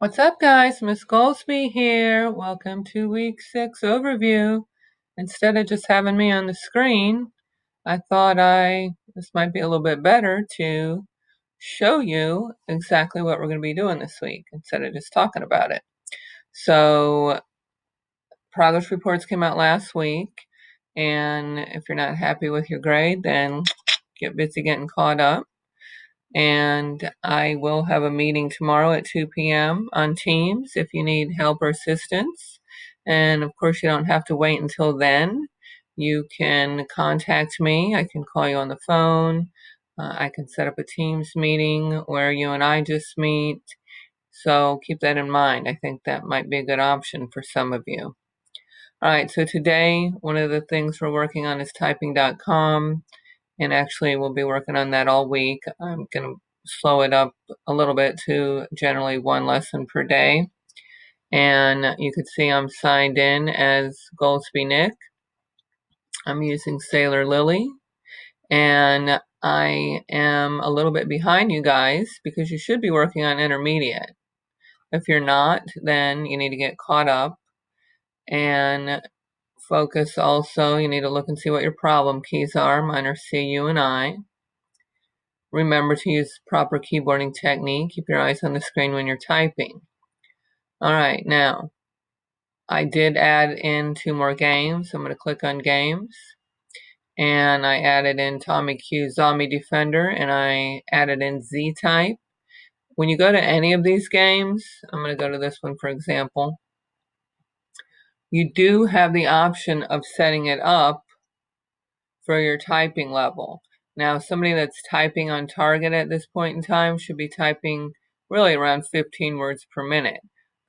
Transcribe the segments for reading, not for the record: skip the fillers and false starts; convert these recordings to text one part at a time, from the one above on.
What's up, guys? Miss Goldsby here. Welcome to week 6 overview. Instead of just having me on the screen, I thought this might be a little bit better to show you exactly what we're going to be doing this week instead of just talking about it. So, progress reports came out last week, and if you're not happy with your grade, then get busy getting caught up. And I will have a meeting tomorrow at 2 p.m. on Teams if you need help or assistance. And of course, you don't have to wait until then. You can contact me. I can call you on the phone. I can set up a Teams meeting where you and I just meet. So keep that in mind. I think that might be a good option for some of you. All right, so today, one of the things we're working on is typing.com. And actually, we'll be working on that all week. I'm going to slow it up a little bit to generally one lesson per day. And you can see I'm signed in as Goldsby Nick. I'm using Sailor Lily. And I am a little bit behind you guys because you should be working on intermediate. If you're not, then you need to get caught up and focus also. You need to look and see what your problem keys are. Mine are C, U, and I. Remember to use proper keyboarding technique. Keep your eyes on the screen when you're typing. All right, now, I did add in 2 more games. I'm going to click on games. And I added in Tommy Q Zombie Defender, and I added in Z-Type. When you go to any of these games, I'm going to go to this one, for example, you do have the option of setting it up for your typing level. Now, somebody that's typing on target at this point in time should be typing really around 15 words per minute.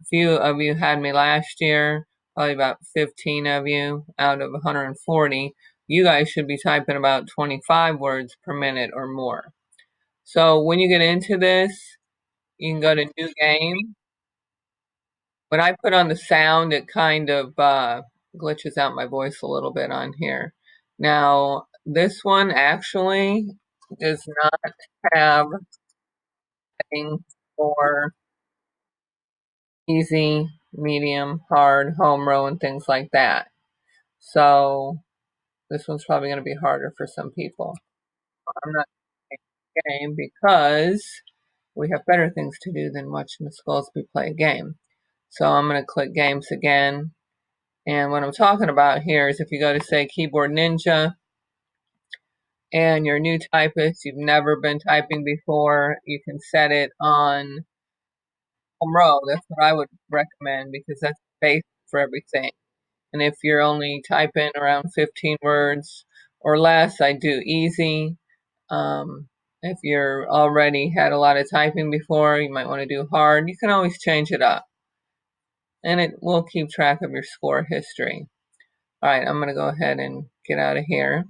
A few of you had me last year, probably about 15 of you out of 140. You guys should be typing about 25 words per minute or more. So when you get into this, you can go to new game. When I put on the sound, it kind of glitches out my voice a little bit on here. Now, this one actually does not have things for easy, medium, hard, home row, and things like that. So this one's probably going to be harder for some people. I'm not playing a game because we have better things to do than watch Miss Goldsby play a game. So I'm going to click games again. And what I'm talking about here is if you go to, say, Keyboard Ninja, and you're a new typist, you've never been typing before, you can set it on home row. That's what I would recommend because that's basic for everything. And if you're only typing around 15 words or less, I do easy. If you're already had a lot of typing before, you might want to do hard. You can always change it up. And it will keep track of your score history. All right, I'm going to go ahead and get out of here.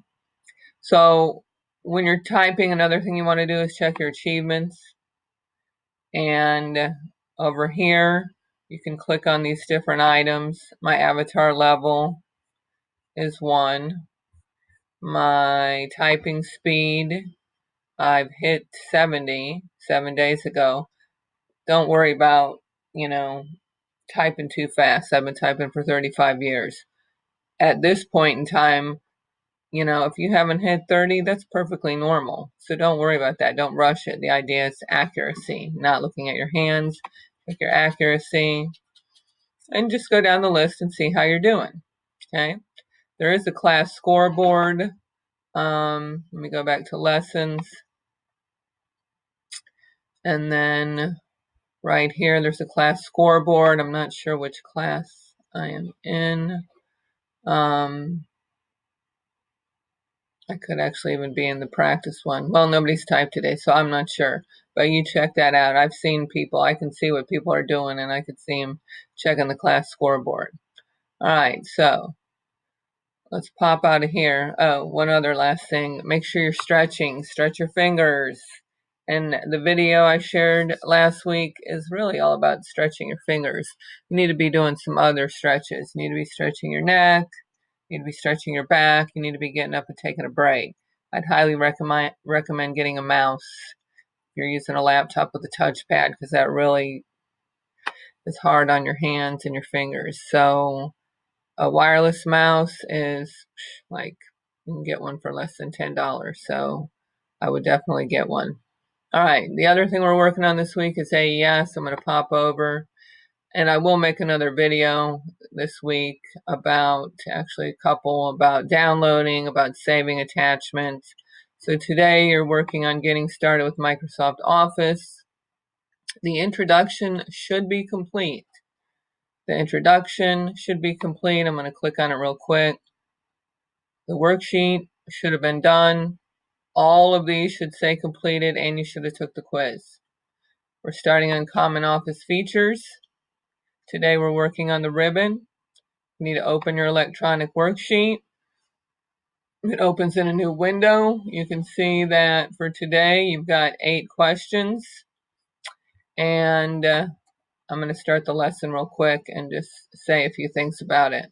So when you're typing, another thing you want to do is check your achievements. And over here, you can click on these different items. My avatar level is 1. My typing speed, I've hit 70 7 days ago. Don't worry about, typing too fast. I've been typing for 35 years. At this point in time, if you haven't hit 30, that's perfectly normal. So don't worry about that. Don't rush it. The idea is accuracy, not looking at your hands. Check your accuracy. And just go down the list and see how you're doing. Okay? There is a class scoreboard. Let me go back to lessons. And then right here, there's a class scoreboard. I'm not sure which class I am in. I could actually even be in the practice one. Well, nobody's typed today, so I'm not sure. But you check that out. I've seen people. I can see what people are doing, and I could see them checking the class scoreboard. All right, so let's pop out of here. Oh, one other last thing. Make sure you're stretching. Stretch your fingers. And the video I shared last week is really all about stretching your fingers. You need to be doing some other stretches. You need to be stretching your neck. You need to be stretching your back. You need to be getting up and taking a break. I'd highly recommend getting a mouse if you're using a laptop with a touchpad because that really is hard on your hands and your fingers. So a wireless mouse is like, you can get one for less than $10. So I would definitely get one. All right, the other thing we're working on this week is AES. I'm going to pop over, and I will make another video this week about, actually a couple, about downloading, about saving attachments. So today you're working on getting started with Microsoft Office. The introduction should be complete. The introduction should be complete. I'm going to click on it real quick. The worksheet should have been done. All of these should say completed, and you should have took the quiz. We're starting on Common Office features. Today we're working on the ribbon. You need to open your electronic worksheet. It opens in a new window. You can see that for today you've got 8 questions. And I'm going to start the lesson real quick and just say a few things about it.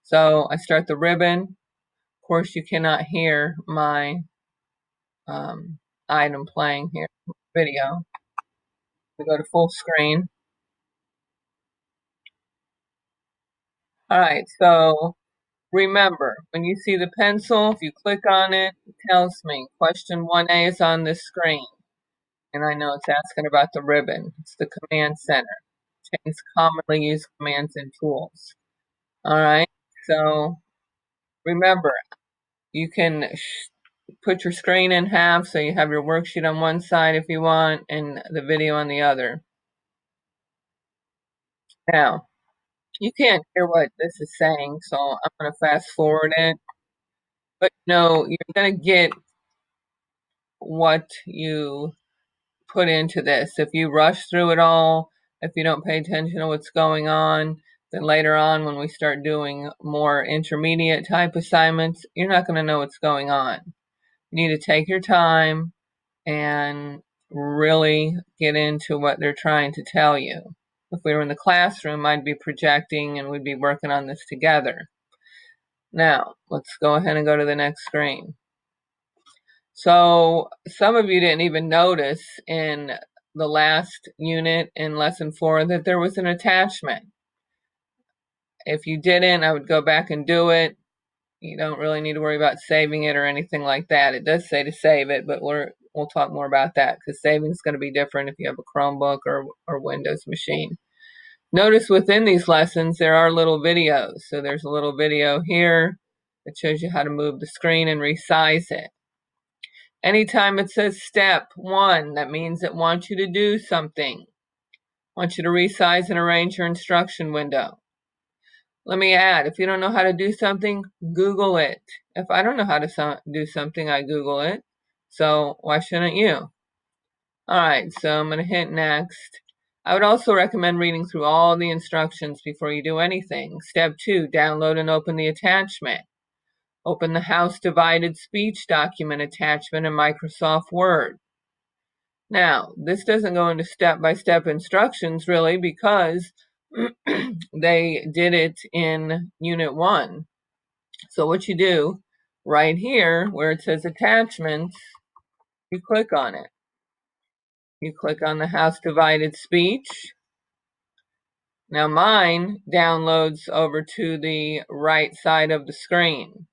So I start the ribbon. Of course, you cannot hear my item playing here, video. We go to full screen. All right, so remember, when you see the pencil, if you click on it, it tells me question 1A is on this screen. And I know it's asking about the ribbon. It's the command center. It contains commonly used commands and tools. All right, so remember, you can put your screen in half so you have your worksheet on one side if you want and the video on the other. Now, you can't hear what this is saying, so I'm going to fast forward it. But no, you're going to get what you put into this. If you rush through it all, if you don't pay attention to what's going on, then later on when we start doing more intermediate type assignments, you're not going to know what's going on. You need to take your time and really get into what they're trying to tell you. If we were in the classroom, I'd be projecting and we'd be working on this together. Now, let's go ahead and go to the next screen. So some of you didn't even notice in the last unit in lesson 4 that there was an attachment. If you didn't, I would go back and do it. You don't really need to worry about saving it or anything like that. It does say to save it, but we'll talk more about that because saving is going to be different if you have a Chromebook or Windows machine. Notice within these lessons there are little videos. So there's a little video here that shows you how to move the screen and resize it. Anytime it says step 1, that means it wants you to do something. It wants you to resize and arrange your instruction window. Let me add, if you don't know how to do something, Google it. If I don't know how to do something, I Google it. So why shouldn't you? All right, so I'm going to hit next. I would also recommend reading through all the instructions before you do anything. Step 2, download and open the attachment. Open the House Divided Speech document attachment in Microsoft Word. Now, this doesn't go into step-by-step instructions really because they did it in Unit 1. So what you do, right here where it says attachments, you click on it. You click on the House Divided Speech. Now mine downloads over to the right side of the screen.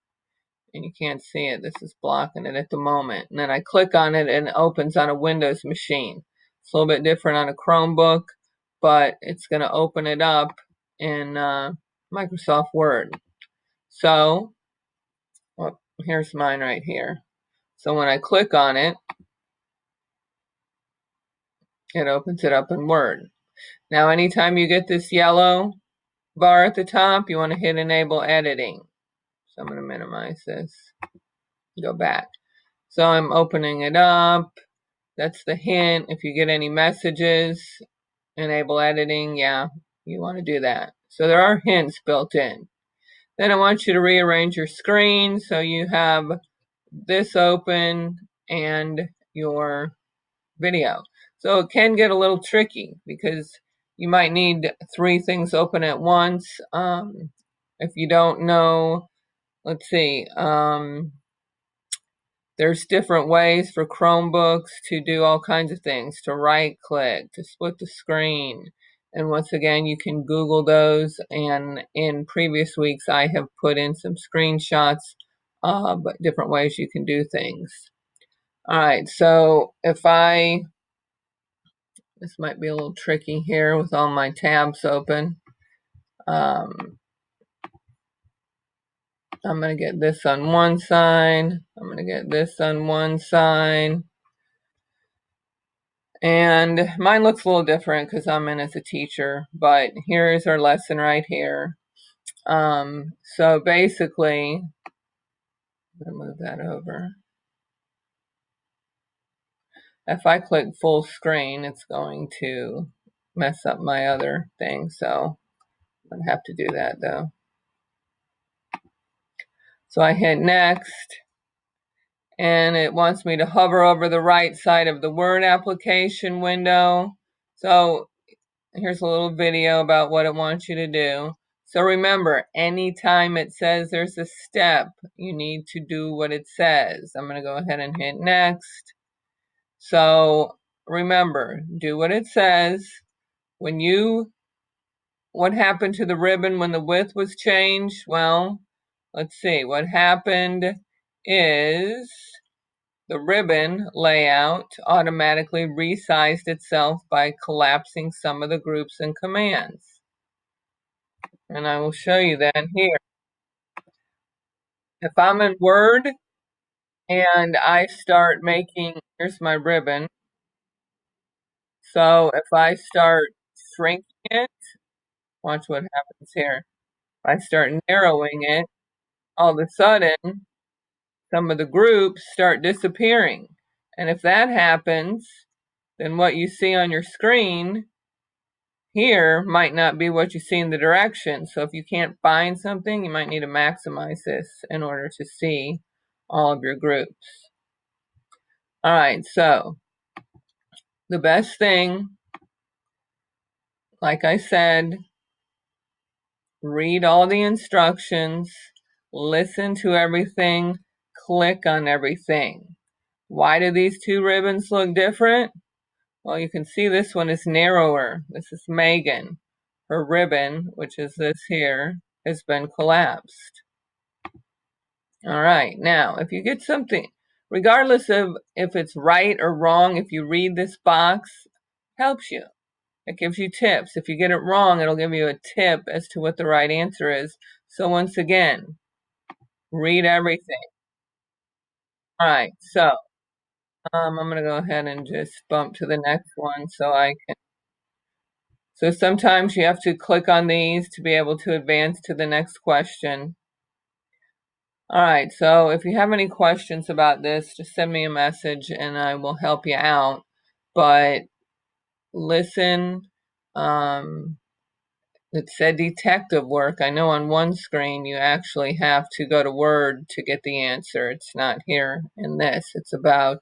And you can't see it. This is blocking it at the moment. And then I click on it and it opens on a Windows machine. It's a little bit different on a Chromebook, but it's going to open it up in Microsoft Word. So, well, here's mine right here. So when I click on it, it opens it up in Word. Now, anytime you get this yellow bar at the top, you want to hit Enable Editing. So I'm going to minimize this. Go back. So I'm opening it up. That's the hint. If you get any messages, enable editing. Yeah, you want to do that. So there are hints built in. Then I want you to rearrange your screen so you have this open and your video. So it can get a little tricky because you might need 3 things open at once. If you don't know, let's see, there's different ways for Chromebooks to do all kinds of things, to right click, to split the screen, And once again, you can Google those. And in previous weeks, I have put in some screenshots of different ways you can do things. All right, so if this might be a little tricky here with all my tabs open. I'm going to get this on one side. I'm going to get this on one side. And mine looks a little different because I'm in as a teacher, but here's our lesson right here. So basically, I'm going to move that over. If I click full screen, it's going to mess up my other thing, so I'm going to have to do that though. So I hit next, and it wants me to hover over the right side of the Word application window. So here's a little video about what it wants you to do. So remember, anytime it says there's a step, you need to do what it says. I'm going to go ahead and hit next. So remember, do what it says. What happened to the ribbon when the width was changed? Well, let's see. What happened is the ribbon layout automatically resized itself by collapsing some of the groups and commands. And I will show you that here. If I'm in Word and I start making, here's my ribbon. So if I start shrinking it, watch what happens here. If I start narrowing it, all of a sudden, some of the groups start disappearing. And if that happens, then what you see on your screen here might not be what you see in the direction. So if you can't find something, you might need to maximize this in order to see all of your groups. All right, so the best thing, like I said, read all the instructions, listen to everything, click on everything. Why do these two ribbons look different? Well, you can see this one is narrower. This is Megan. Her ribbon, which is this here, has been collapsed. All right, now if you get something, regardless of if it's right or wrong, if you read this box, helps you. It gives you tips. If you get it wrong, it'll give you a tip as to what the right answer is. So once again, read everything. All right, so I'm going to go ahead and just bump to the next one so I can. So sometimes you have to click on these to be able to advance to the next question. All right, so if you have any questions about this, just send me a message and I will help you out. But listen, it said detective work. I know on one screen you actually have to go to Word to get the answer. It's not here in this. It's about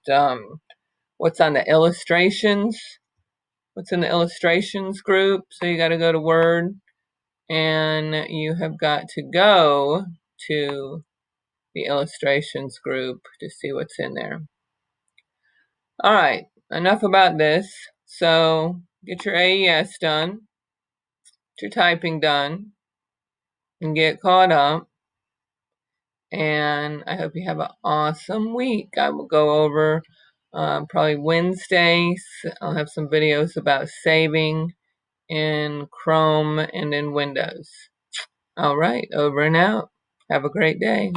what's on the illustrations, what's in the illustrations group. So you got to go to Word and you have got to go to the illustrations group to see what's in there. All right, enough about this. So get your AES done, get your typing done, and get caught up. And I hope you have an awesome week. I will go over probably Wednesdays. I'll have some videos about saving in Chrome and in Windows. All right, over and out. Have a great day.